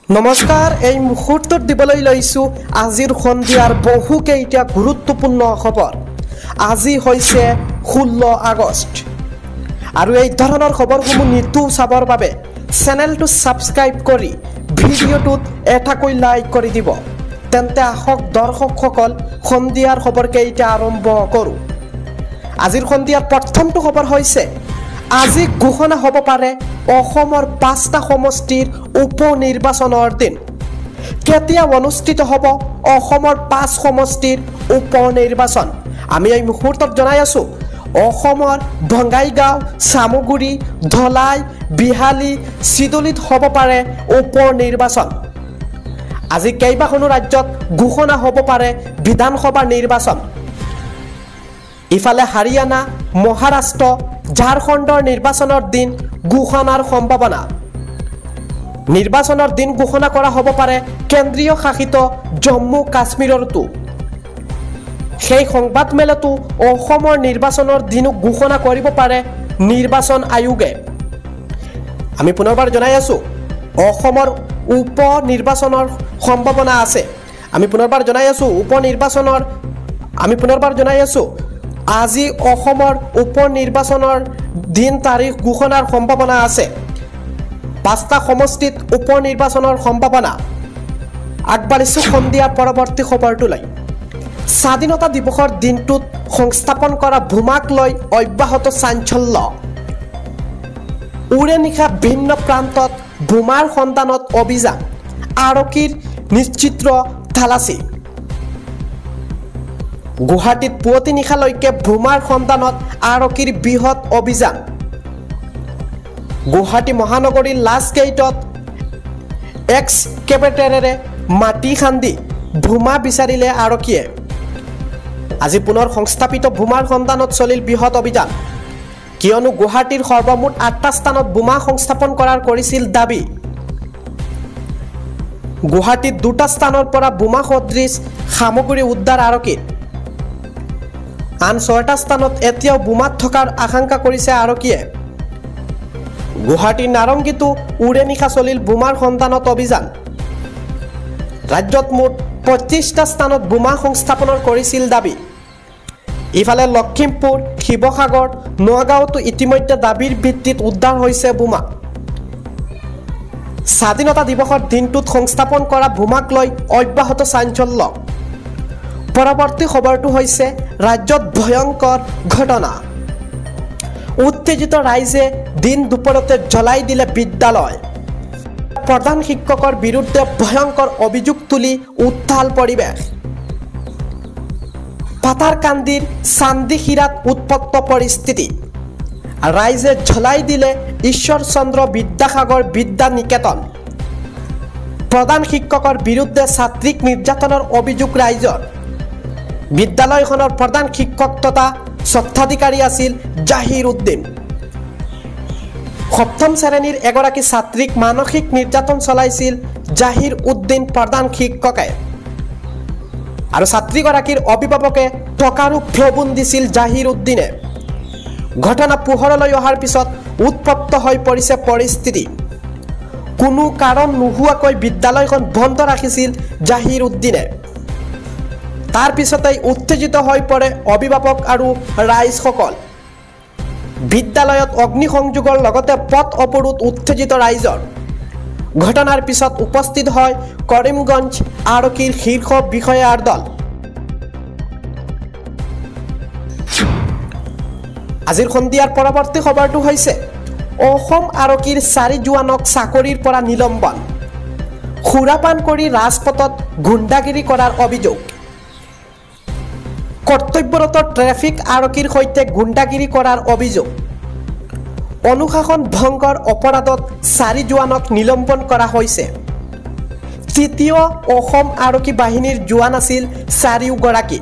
নমস্কাৰ এই মুহূৰ্তত দিবলৈ লৈছো আজিৰ সন্ধিয়াৰ বহুকেইটা গুৰুত্বপূৰ্ণ খবৰ। আজি হৈছে 16 আগষ্ট আৰু এই ধৰণৰ খবৰসমূহ নিতৌ চাবৰ বাবে চেনেলটো সাবস্ক্ৰাইব কৰি ভিডিঅ'টোত এটাকৈ লাইক কৰি দিব। তেন্তে আহক দৰ্শকসকল সন্ধিয়াৰ খবৰকেইটা আৰম্ভ কৰোঁ। আজিৰ সন্ধিয়াৰ প্ৰথমটো খবৰ হৈছে আজি ঘোষণা হ'ব পাৰে অসমৰ 5টা সমষ্টিৰ উপনিৰ্বাচনৰ দিন। কেতিয়া অনুষ্ঠিত হ'ব অসমৰ 5 সমষ্টিৰ উপনিৰ্বাচন? আমি এই মুহূৰ্তত জনাই আছো অসমৰ বঙাইগাঁও, চামগুৰি, ধলাই, বিহালী, চিদুলিত হ'ব পাৰে উপনিৰ্বাচন। আজি কেইবাখনো ৰাজ্যত ঘোষণা হ'ব পাৰে বিধানসভা নিৰ্বাচন। ইফালে হাৰিয়ানা, মহাৰাষ্ট্ৰ, ঝাৰখণ্ডৰ নিৰ্বাচনৰ দিন ঘোষণাৰ সম্ভাৱনা। নিৰ্বাচনৰ দিন ঘোষণা কৰা হ'ব পাৰে কেন্দ্ৰীয় শাসিত জম্মু কাশ্মীৰতো। সেই সংবাদমেলতো অসমৰ নিৰ্বাচনৰ দিনো ঘোষণা কৰিব পাৰে নিৰ্বাচন আয়োগে। আমি পুনৰবাৰ জনাই আছো অসমৰ উপ নিৰ্বাচনৰ সম্ভাৱনা আছে। আমি পুনৰবাৰ জনাই আছো আজি অসমৰ উপনিৰ্বাচনৰ দিন তাৰিখ ঘোষণাৰ সম্ভাৱনা আছে। 5টা সমষ্টিত উপনিৰ্বাচনৰ সম্ভাৱনা। আগবাঢ়িছো সন্ধিয়াৰ পৰৱৰ্তী খবৰটোলৈ। স্বাধীনতা দিৱসৰ দিনটোত সংস্থাপন কৰা বোমাক লৈ অব্যাহত চাঞ্চল্য। উৰে নিশা ভিন্ন প্ৰান্তত বোমাৰ সন্ধানত অভিযান, আৰক্ষীৰ নিশ্চিত তালাচী। গুৱাহাটীত পুৱতি নিশালৈকে বোমাৰ সন্ধানত আৰক্ষীৰ বৃহৎ অভিযান। গুৱাহাটী মহানগৰীৰ লাষ্ট গেটত এক্সকেভেটৰেৰে মাটি খান্দি বোমা বিচাৰিলে আৰক্ষীয়ে। আজি পুনৰ সংস্থাপিত বোমাৰ সন্ধানত চলিল বৃহৎ অভিযান। কিয়নো গুৱাহাটীৰ সৰ্বমুঠ 8টা স্থানত বোমা সংস্থাপন কৰাৰ কৰিছিল দাবী। গুৱাহাটীত 2টা স্থানৰ পৰা বোমা সদৃশ সামগ্ৰী উদ্ধাৰ আৰক্ষীৰ। আন 6টা স্থানত এতিয়াও বোমাত থকাৰ আশংকা কৰিছে আৰক্ষীয়ে। গুৱাহাটীৰ নাৰংগীতো উৰে নিশা চলিল বোমাৰ সন্ধানত অভিযান। ৰাজ্যত মুঠ 25টা স্থানত বোমা সংস্থাপনৰ কৰিছিল দাবী। ইফালে লখিমপুৰ, শিৱসাগৰ, নগাঁৱতো ইতিমধ্যে দাবীৰ ভিত্তিত উদ্ধাৰ হৈছে বোমা। স্বাধীনতা দিৱসৰ দিনটোত সংস্থাপন কৰা বোমাক লৈ অব্যাহত চাঞ্চল্য। পৰৱৰ্তী খবৰটো হৈছে ৰাজ্যত ভয়ংকৰ ঘটনা। উত্তেজিত ৰাইজে দিন দুপৰতে জ্বলাই দিলে বিদ্যালয়। প্ৰধান শিক্ষকৰ বিৰুদ্ধে ভয়ংকৰ অভিযোগ তুলি উত্তাল পৰিৱেশ। পাথাৰকান্দিৰ চান্দিখিৰাত উৎপত্ত পৰিস্থিতি। ৰাইজে জ্বলাই দিলে ঈশ্বৰচন্দ্ৰ বিদ্যাসাগৰ বিদ্যা নিকেতন। প্ৰধান শিক্ষকৰ বিৰুদ্ধে ছাত্ৰীক নিৰ্যাতনৰ অভিযোগ ৰাইজৰ। বিদ্যালয়খনৰ প্ৰধান শিক্ষক তথা স্বত্বাধিকাৰী আছিল জাহিৰ উদ্দিন। 7ম শ্ৰেণীৰ এগৰাকী ছাত্ৰীক মানসিক নিৰ্যাতন চলাইছিল জাহিৰ উদ্দিন প্ৰধান শিক্ষকে। আৰু ছাত্ৰীগৰাকীৰ অভিভাৱকে টকাৰো প্ৰলোভন দিছিল জাহিৰ উদ্দিনে। ঘটনা পোহৰলৈ অহাৰ পিছত উত্তপ্ত হৈ পৰিছে পৰিস্থিতি। কোনো কাৰণ নোহোৱাকৈ বিদ্যালয়খন বন্ধ ৰাখিছিল জাহিৰ উদ্দিনে। তাৰ পিছতেই উত্তেজিত হৈ পৰে অভিভাৱক আৰু ৰাইজসকল। বিদ্যালয়ত অগ্নিসংযোগৰ লগতে পথ অৱৰোধ উত্তেজিত ৰাইজৰ। ঘটনাৰ পিছত উপস্থিত হয় কৰিমগঞ্জ আৰক্ষীৰ শীৰ্ষ বিষয়াৰ দল। আজিৰ সন্ধিয়াৰ পৰৱৰ্তী খবৰটো হৈছে অসম আৰক্ষীৰ 4 জোৱানক চাকৰিৰ পৰা নিলম্বন। সুৰাপান কৰি ৰাজপথত গুণ্ডাগিৰি কৰাৰ অভিযোগ। কৰ্তব্যৰত ট্ৰেফিক আৰক্ষীৰ সৈতে গুণ্ডাগিৰি কৰাৰ অভিযোগ। অনুশাসন ভংগৰ অপৰাধত 4 জোৱানক নিলম্বন কৰা হৈছে। তৃতীয় অসম আৰক্ষী বাহিনীৰ জোৱান আছিল 4গৰাকী।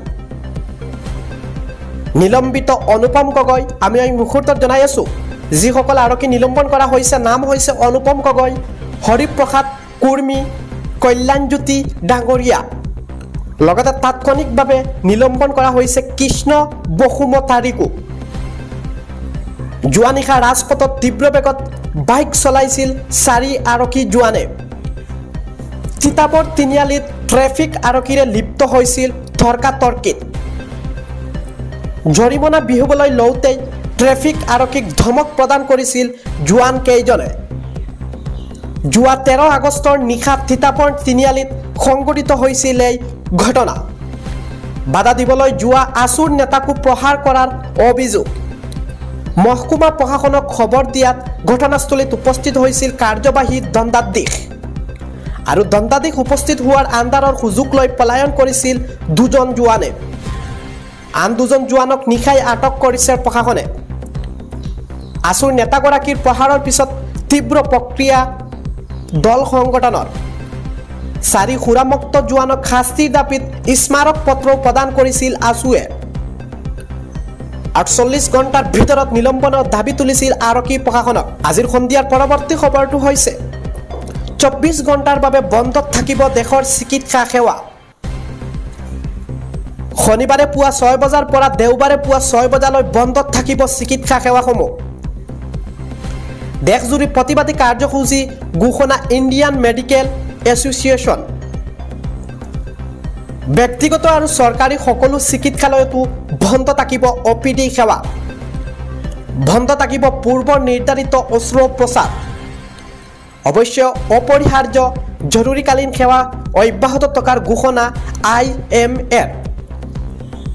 নিলম্বিত অনুপম গগৈ। আমি এই মুহূৰ্তত জনাই আছো যিসকল আৰক্ষী নিলম্বন কৰা হৈছে নাম হৈছে অনুপম গগৈ, হৰিপ্ৰসাদ কুৰ্মী, কল্যাণজ্যোতি ডাঙৰীয়া। লগতে তাৎক্ষণিকভাৱে নিলম্বন কৰা হৈছে কৃষ্ণ বসুমতাৰীকো। যোৱা নিশা ৰাজপথত তীব্ৰ বেগত বাইক চলাইছিল 4 আৰক্ষী জোৱানে। তিতাবৰ তিনিআলিত ট্ৰেফিক আৰক্ষীৰে লিপ্ত হৈছিল তৰ্কাতৰ্কিত জৰিমনা বিহুবলৈ লওঁতেই ট্ৰেফিক আৰক্ষীক ধমক প্ৰদান কৰিছিল জোৱান কেইজনে যোৱা 13 আগষ্টৰ নিশা তিতাবৰ তিনিআলিত সংঘটিত হৈছিল এই ঘটনা বাধা দিবলৈ যোৱা আসুৰ নেতাকো প্ৰহাৰ কৰাৰ অভিযোগ মহকুমা প্ৰশাসনক খবৰ দিয়াত ঘটনাস্থলীত উপস্থিত হৈছিল কাৰ্যবাহী দণ্ডাধীশ আৰু দণ্ডাধীশ উপস্থিত হোৱাৰ আন্ধাৰৰ সুযোগ লৈ পলায়ন কৰিছিল দুজন জোৱানে আন দুজন জোৱানক নিশাই আটক কৰিছে প্ৰশাসনে আসুৰ নেতাগৰাকীৰ প্ৰহাৰৰ পিছত তীব্ৰ প্ৰক্ৰিয়া দল সংগঠনৰ 4 খুৰামুক্ত জোৱানক শাস্তিৰ দাবীত স্মাৰক পত্ৰ প্ৰদান কৰিছিল আসুৱে 48 ঘণ্টাৰ ভিতৰত নিলম্বনৰ দাবী তুলিছিল আৰক্ষী প্ৰশাসনক আজিৰ সন্ধিয়াৰ পৰৱৰ্তী খবৰটো হৈছে 24 ঘণ্টাৰ বাবে বন্ধত থাকিব দেশৰ চিকিৎসা সেৱা শনিবাৰে পুৱা 6 বজাৰ পৰা দেওবাৰে পুৱা 6 বজালৈ বন্ধত থাকিব চিকিৎসা সেৱাসমূহ দেশজুৰি প্ৰতিবাদী কাৰ্যসূচী ঘোষণা ইণ্ডিয়ান মেডিকেল এছ'চিয়েশ্যন ব্যক্তিগত আৰু চৰকাৰী সকলো চিকিৎসালয়তো বন্ধ থাকিব অপিডি সেৱা বন্ধ থাকিব পূৰ্ব নিৰ্ধাৰিত অস্ত্ৰোপচাৰ অৱশ্য অপৰিহাৰ্য জৰুৰীকালীন সেৱা অব্যাহত থকাৰ ঘোষণা IMAৰ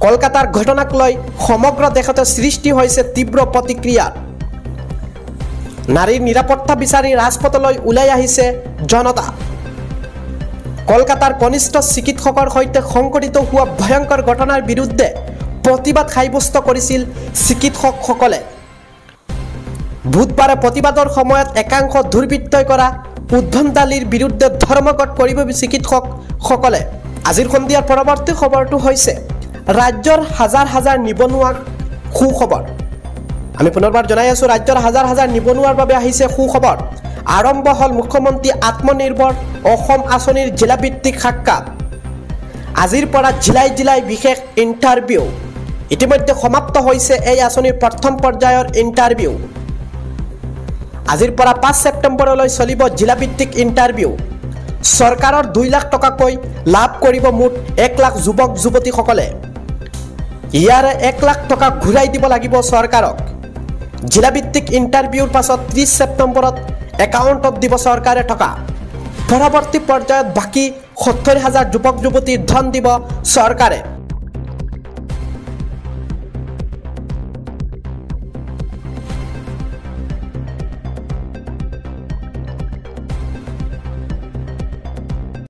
কলকাতাৰ ঘটনাক লৈ সমগ্ৰ দেশতে সৃষ্টি হৈছে তীব্ৰ প্ৰতিক্ৰিয়া নাৰীৰ নিৰাপত্তা বিচাৰি ৰাজপথলৈ ওলাই আহিছে জনতা কলকাতাৰ কনিষ্ঠ চিকিৎসকৰ সৈতে সংঘটিত হোৱা ভয়ংকৰ ঘটনাৰ বিৰুদ্ধে প্ৰতিবাদ সাব্যস্ত কৰিছিল চিকিৎসকসকলে বুধবাৰে প্ৰতিবাদৰ সময়ত একাংশ দুৰ্বৃত্তই কৰা উদ্ভণ্ডালিৰ বিৰুদ্ধে ধৰ্মঘট কৰিব চিকিৎসকসকলে আজিৰ সন্ধিয়াৰ পৰৱৰ্তী খবৰটো হৈছে ৰাজ্যৰ হাজাৰ হাজাৰ নিবনুৱাৰ সুখবৰ আমি পুনৰবাৰ জনাই আছো ৰাজ্যৰ হাজাৰ হাজাৰ নিবনুৱাৰ বাবে আহিছে সুখবৰ আৰম্ভ হল মুখ্যমন্ত্ৰী আত্মনিৰ্ভৰ অসম আঁচনিৰ জিলাভিত্তিক সাক্ষাৎ আজিৰ পৰা জিলাই জিলাই বিশেষ ইণ্টাৰভিউ ইতিমধ্যে সমাপ্ত হৈছে এই আঁচনিৰ প্ৰথম পৰ্যায়ৰ ইণ্টাৰভিউ আজিৰ পৰা 5 ছেপ্টেম্বৰলৈ চলিব জিলাভিত্তিক ইণ্টাৰভিউ চৰকাৰৰ 2 লাখ টকাকৈ লাভ কৰিব মুঠ 1 লাখ যুৱক যুৱতীসকলে ইয়াৰে 1 লাখ টকা ঘূৰাই দিব লাগিব চৰকাৰক জিলাভিত্তিক ইণ্টাৰভিউৰ পাছত 30 ছেপ্টেম্বৰত একাউণ্টত দিব চৰকাৰে টকা পৰৱৰ্তী পৰ্যায়ত বাকি 70,000 যুৱক যুৱতীৰ ধন দিব চৰকাৰে